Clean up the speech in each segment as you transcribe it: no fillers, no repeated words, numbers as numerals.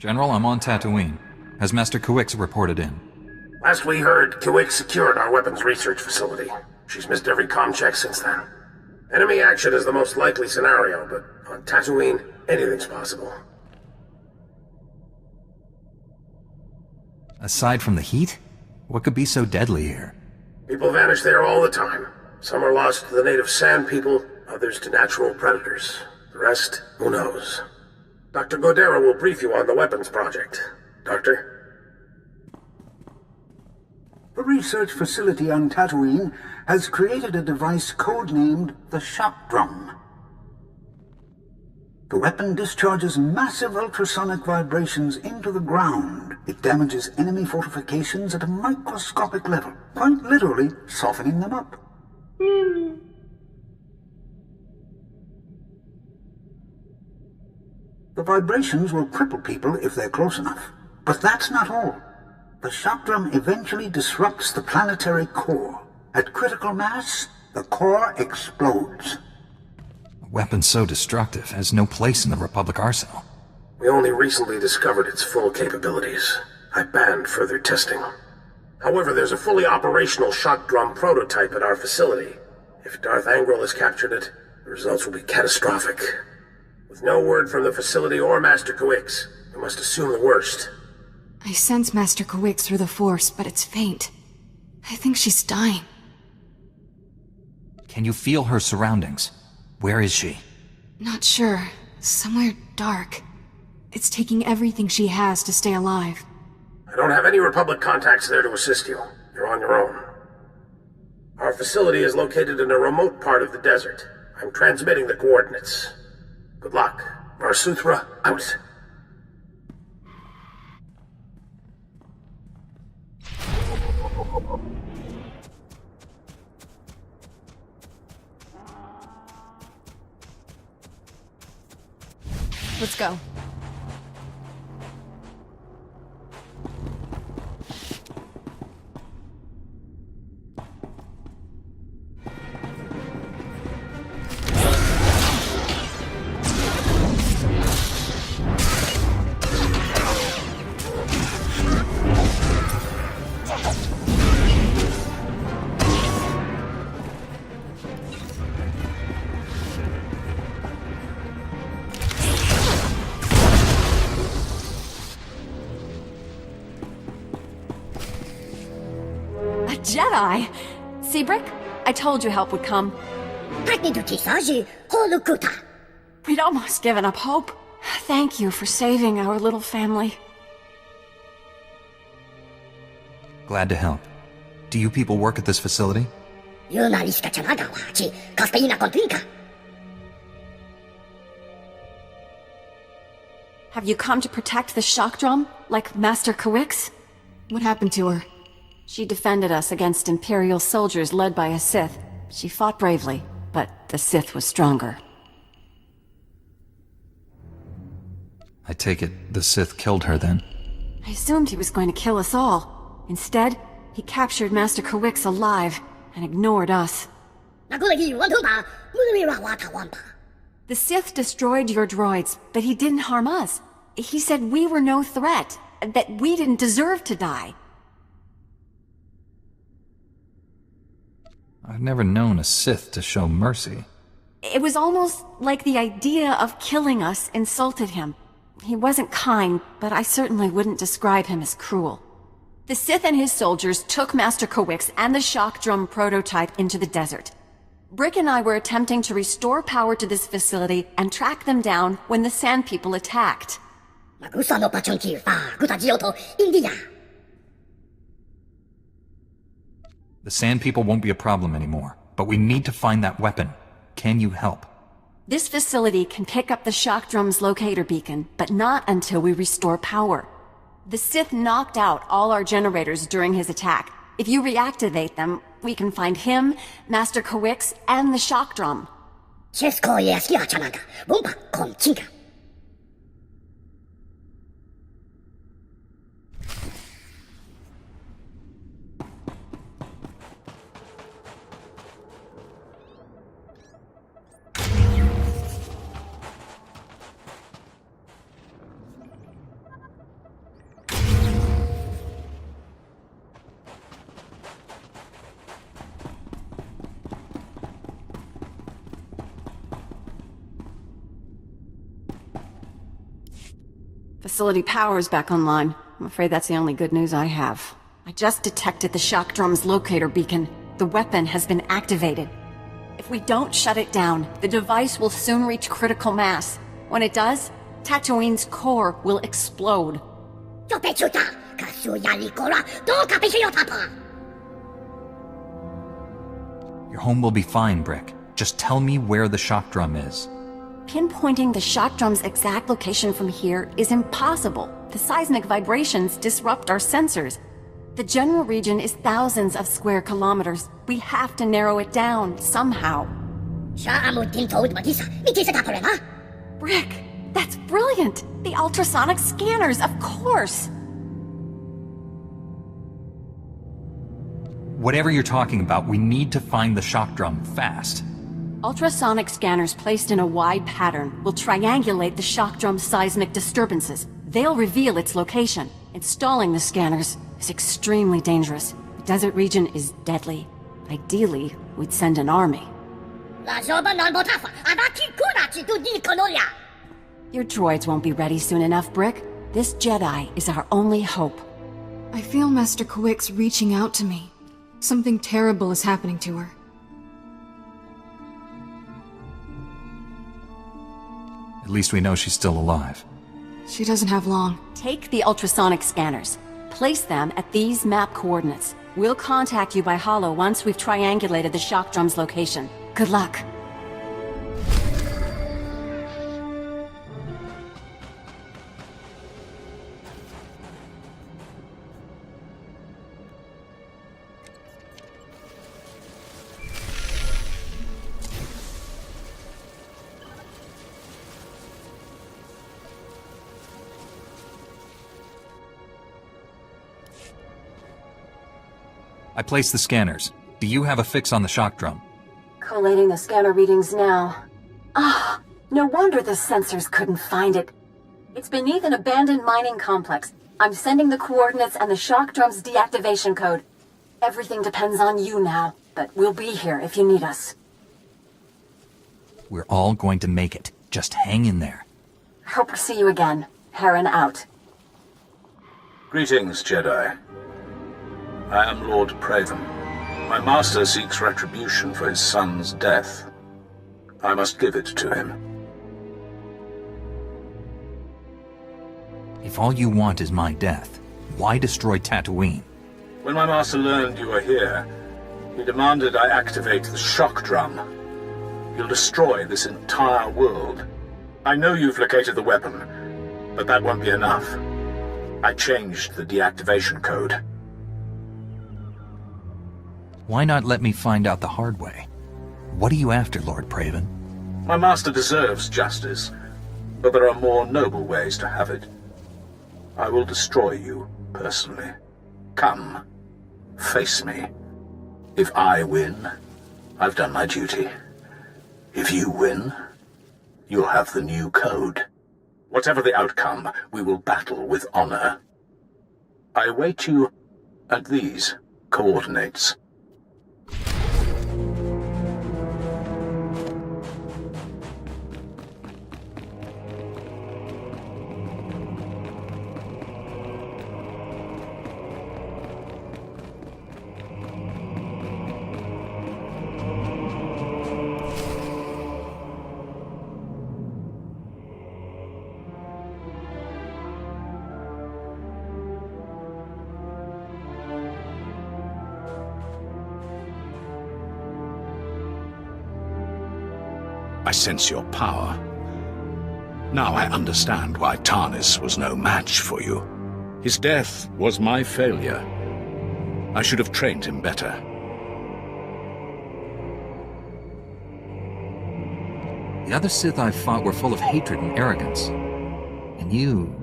General, I'm on Tatooine. Has Master Kuix reported in? Last we heard, Kuix secured our weapons research facility. She's missed every comm check since then. Enemy action is the most likely scenario, but on Tatooine, anything's possible. Aside from the heat, what could be so deadly here? People vanish there all the time. Some are lost to the native sand people, others to natural predators. The rest, who knows? Dr. Godera will brief you on the weapons project. Doctor? The research facility on Tatooine has created a device codenamed the Shock Drum. The weapon discharges massive ultrasonic vibrations into the ground. It damages enemy fortifications at a microscopic level, quite literally softening them up. The vibrations will cripple people if they're close enough. But that's not all. The shock drum eventually disrupts the planetary core. At critical mass, the core explodes. A weapon so destructive has no place in the Republic arsenal. We only recently discovered its full capabilities. I banned further testing. However, there's a fully operational shock drum prototype at our facility. If Darth Angral has captured it, the results will be catastrophic. With no word from the facility or Master Kuix, we must assume the worst. I sense Master Kuix through the Force, but it's faint. I think she's dying. Can you feel her surroundings? Where is she? Not sure. Somewhere dark. It's taking everything she has to stay alive. I don't have any Republic contacts there to assist you. You're on your own. Our facility is located in a remote part of the desert. I'm transmitting the coordinates. Good luck. SWTOR out. Let's go. Jedi! Seabrick, I told you help would come. We'd almost given up hope. Thank you for saving our little family. Glad to help. Do you people work at this facility? Have you come to protect the shock drum, like Master Kuix? What happened to her? She defended us against Imperial soldiers led by a Sith. She fought bravely, but the Sith was stronger. I take it the Sith killed her then? I assumed he was going to kill us all. Instead, he captured Master Kuix alive and ignored us. The Sith destroyed your droids, but he didn't harm us. He said we were no threat, that we didn't deserve to die. I've never known a Sith to show mercy. It was almost like the idea of killing us insulted him. He wasn't kind, but I certainly wouldn't describe him as cruel. The Sith and his soldiers took Master Kuix and the shock drum prototype into the desert. Brick and I were attempting to restore power to this facility and track them down when the Sand People attacked. The Sand People won't be a problem anymore, but we need to find that weapon. Can you help? This facility can pick up the shock drum's locator beacon, but not until we restore power. The Sith knocked out all our generators during his attack. If you reactivate them, we can find him, Master Kuix, and the shock drum. Facility power's back online. I'm afraid that's the only good news I have. I just detected the shock drum's locator beacon. The weapon has been activated. If we don't shut it down, the device will soon reach critical mass. When it does, Tatooine's core will explode. Your home will be fine, Brick. Just tell me where the shock drum is. Pinpointing the shock drum's exact location from here is impossible. The seismic vibrations disrupt our sensors. The general region is thousands of square kilometers. We have to narrow it down, somehow. Brick, that's brilliant! The ultrasonic scanners, of course! Whatever you're talking about, we need to find the shock drum fast. Ultrasonic scanners placed in a wide pattern will triangulate the shock drum's seismic disturbances. They'll reveal its location. Installing the scanners is extremely dangerous. The desert region is deadly. Ideally, we'd send an army. Your droids won't be ready soon enough, Brick. This Jedi is our only hope. I feel Master Kawik's reaching out to me. Something terrible is happening to her. At least we know she's still alive. She doesn't have long. Take the ultrasonic scanners. Place them at these map coordinates. We'll contact you by holo once we've triangulated the shock drum's location. Good luck. I placed the scanners. Do you have a fix on the shock drum? Collating the scanner readings now. No wonder the sensors couldn't find it. It's beneath an abandoned mining complex. I'm sending the coordinates and the shock drum's deactivation code. Everything depends on you now, but we'll be here if you need us. We're all going to make it. Just hang in there. Hope to see you again. Heron out. Greetings, Jedi. I am Lord Praven. My master seeks retribution for his son's death. I must give it to him. If all you want is my death, why destroy Tatooine? When my master learned you were here, he demanded I activate the shock drum. You'll destroy this entire world. I know you've located the weapon, but that won't be enough. I changed the deactivation code. Why not let me find out the hard way? What are you after, Lord Praven? My master deserves justice, but there are more noble ways to have it. I will destroy you, personally. Come, face me. If I win, I've done my duty. If you win, you'll have the new code. Whatever the outcome, we will battle with honor. I await you at these coordinates. I sense your power. Now I understand why Tarnis was no match for you. His death was my failure. I should have trained him better. The other Sith I fought were full of hatred and arrogance. And you,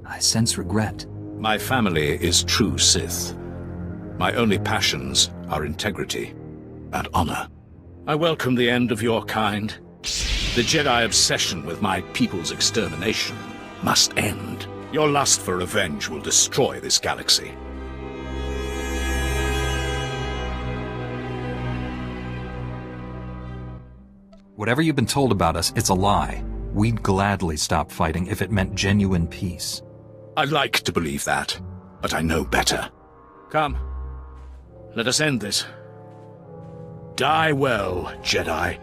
I sense regret. My family is true Sith. My only passions are integrity and honor. I welcome the end of your kind. The Jedi obsession with my people's extermination must end. Your lust for revenge will destroy this galaxy. Whatever you've been told about us, it's a lie. we'd gladly stop fighting if it meant genuine peace. I like to believe that, but I know better. Come, let us end this. Die well, Jedi.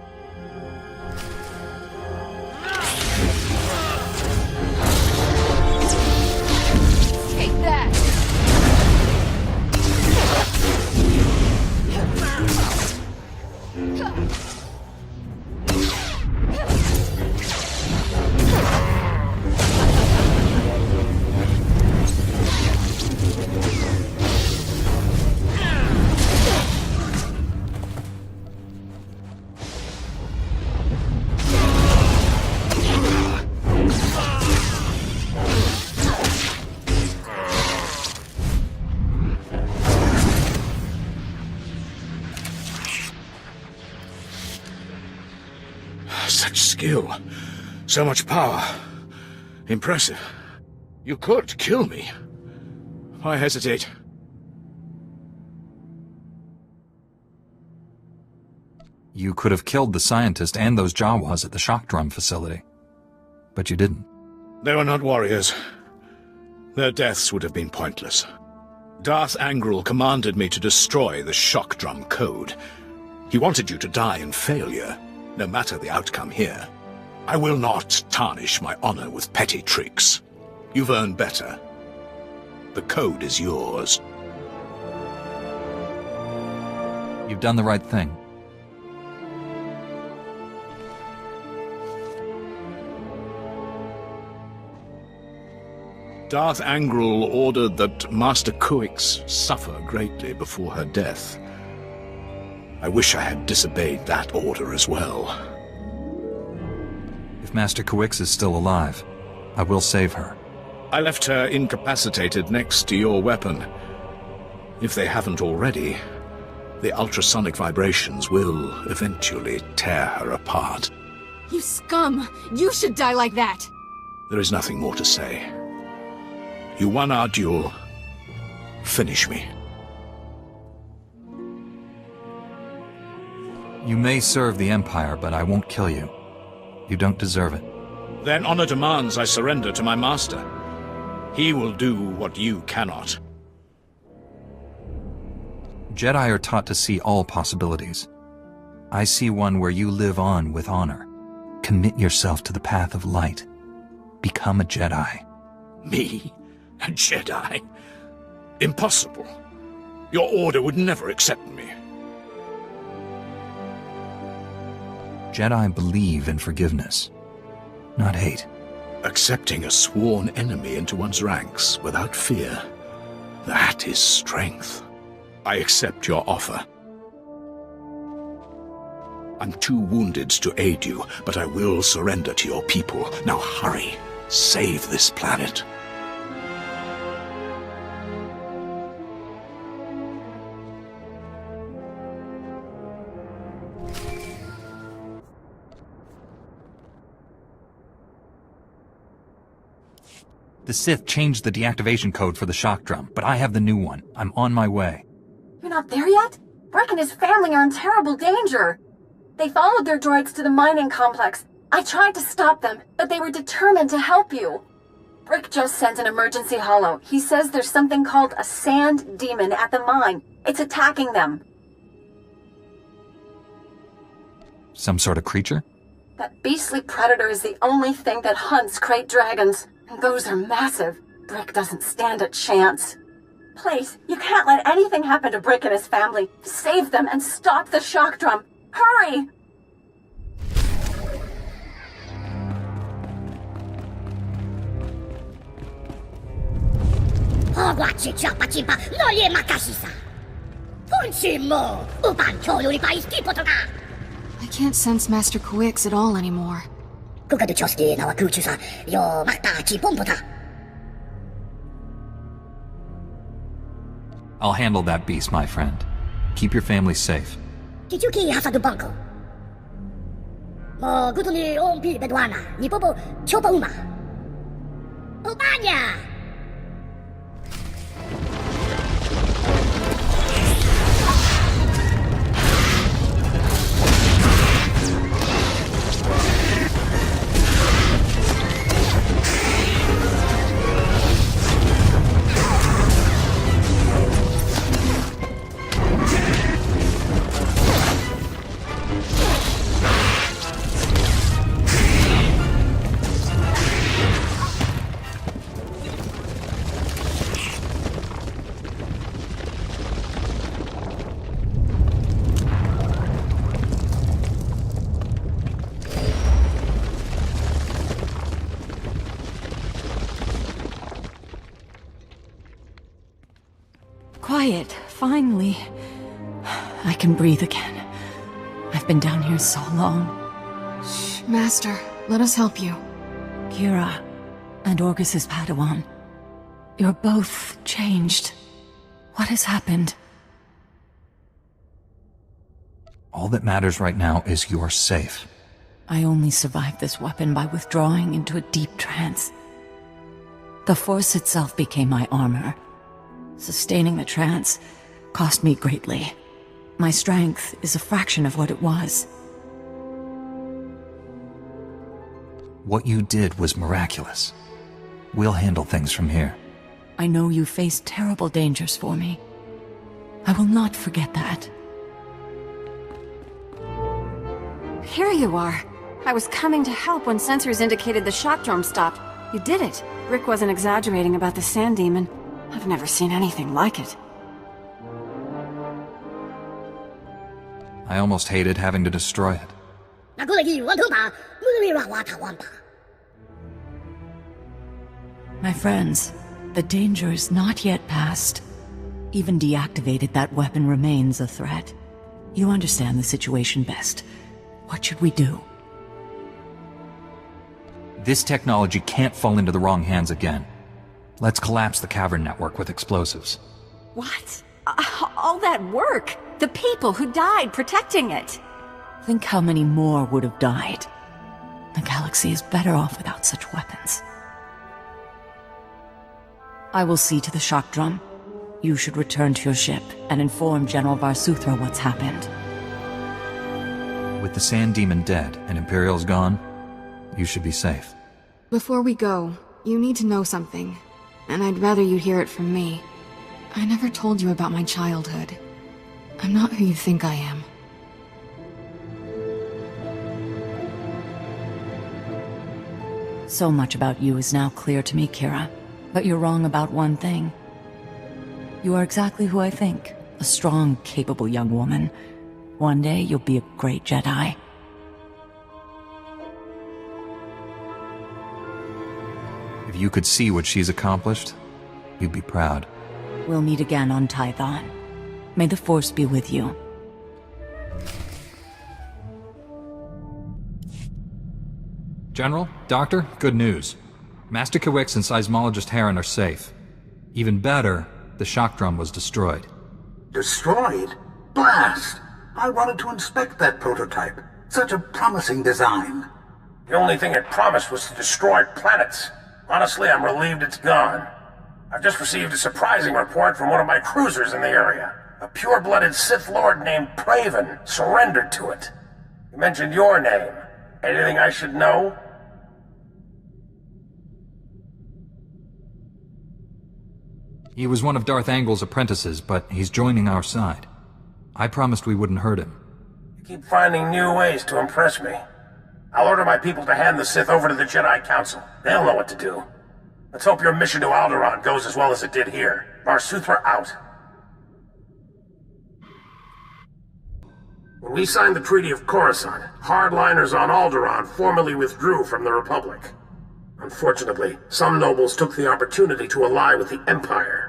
Take that! Such skill, so much power. Impressive. You could kill me. Why hesitate? You could have killed the scientist and those Jawas at the shock drum facility. But you didn't. They were not warriors. Their deaths would have been pointless. Darth Angral commanded me to destroy the shock drum code. He wanted you to die in failure, no matter the outcome here. I will not tarnish my honor with petty tricks. You've earned better. The code is yours. You've done the right thing. Darth Angral ordered that Master Kuix suffer greatly before her death. I wish I had disobeyed that order as well. If Master Kuix is still alive, I will save her. I left her incapacitated next to your weapon. If they haven't already, the ultrasonic vibrations will eventually tear her apart. You scum! You should die like that! There is nothing more to say. You won our duel. Finish me. You may serve the Empire, but I won't kill you. You don't deserve it. Then honor demands I surrender to my master. He will do what you cannot. Jedi are taught to see all possibilities. I see one where you live on with honor. Commit yourself to the path of light. Become a Jedi. Me? A Jedi? Impossible. Your order would never accept me. Jedi believe in forgiveness, not hate. Accepting a sworn enemy into one's ranks without fear, that is strength. I accept your offer. I'm too wounded to aid you, but I will surrender to your people. Now hurry, save this planet. The Sith changed the deactivation code for the shock drum, but I have the new one. I'm on my way. You're not there yet? Brick and his family are in terrible danger. They followed their droids to the mining complex. I tried to stop them, but they were determined to help you. Brick just sent an emergency holo. He says there's something called a sand demon at the mine. It's attacking them. Some sort of creature? That beastly predator is the only thing that hunts great dragons. And those are massive. Brick doesn't stand a chance. Please, you can't let anything happen to Brick and his family. Save them and stop the shock drum. Hurry! I can't sense Master Kuix at all anymore. I'll handle that beast, my friend. Keep your family safe. Quiet, finally. I can breathe again. I've been down here so long. Shh, Master, let us help you. Kira and Orgus's Padawan. You're both changed. What has happened? All that matters right now is you're safe. I only survived this weapon by withdrawing into a deep trance. The Force itself became my armor. Sustaining the trance cost me greatly. My strength is a fraction of what it was. What you did was miraculous. We'll handle things from here. I know you faced terrible dangers for me. I will not forget that. Here you are. I was coming to help when sensors indicated the shock drum stopped. You did it. Rick wasn't exaggerating about the sand demon. I've never seen anything like it. I almost hated having to destroy it. My friends, the danger is not yet past. Even deactivated, that weapon remains a threat. You understand the situation best. What should we do? This technology can't fall into the wrong hands again. Let's collapse the cavern network with explosives. What? All that work? The people who died protecting it? Think how many more would have died. The galaxy is better off without such weapons. I will see to the shock drum. You should return to your ship and inform General Varsuthra what's happened. With the Sand Demon dead and Imperial's gone, you should be safe. Before we go, you need to know something, and I'd rather you hear it from me. I never told you about my childhood. I'm not who you think I am. So much about you is now clear to me, Kira. But you're wrong about one thing. You are exactly who I think. A strong, capable young woman. One day you'll be a great Jedi. If you could see what she's accomplished, you'd be proud. We'll meet again on Tython. May the Force be with you. General, Doctor, good news. Master Kawix and Seismologist Heron are safe. Even better, the shock drum was destroyed. Destroyed? Blast! I wanted to inspect that prototype. Such a promising design. The only thing it promised was to destroy planets. Honestly, I'm relieved it's gone. I've just received a surprising report from one of my cruisers in the area. A pure-blooded Sith Lord named Praven surrendered to it. He mentioned your name. Anything I should know? He was one of Darth Angle's apprentices, but he's joining our side. I promised we wouldn't hurt him. You keep finding new ways to impress me. I'll order my people to hand the Sith over to the Jedi Council. They'll know what to do. Let's hope your mission to Alderaan goes as well as it did here. Varsuthra out. When we signed the Treaty of Coruscant, hardliners on Alderaan formally withdrew from the Republic. Unfortunately, some nobles took the opportunity to ally with the Empire.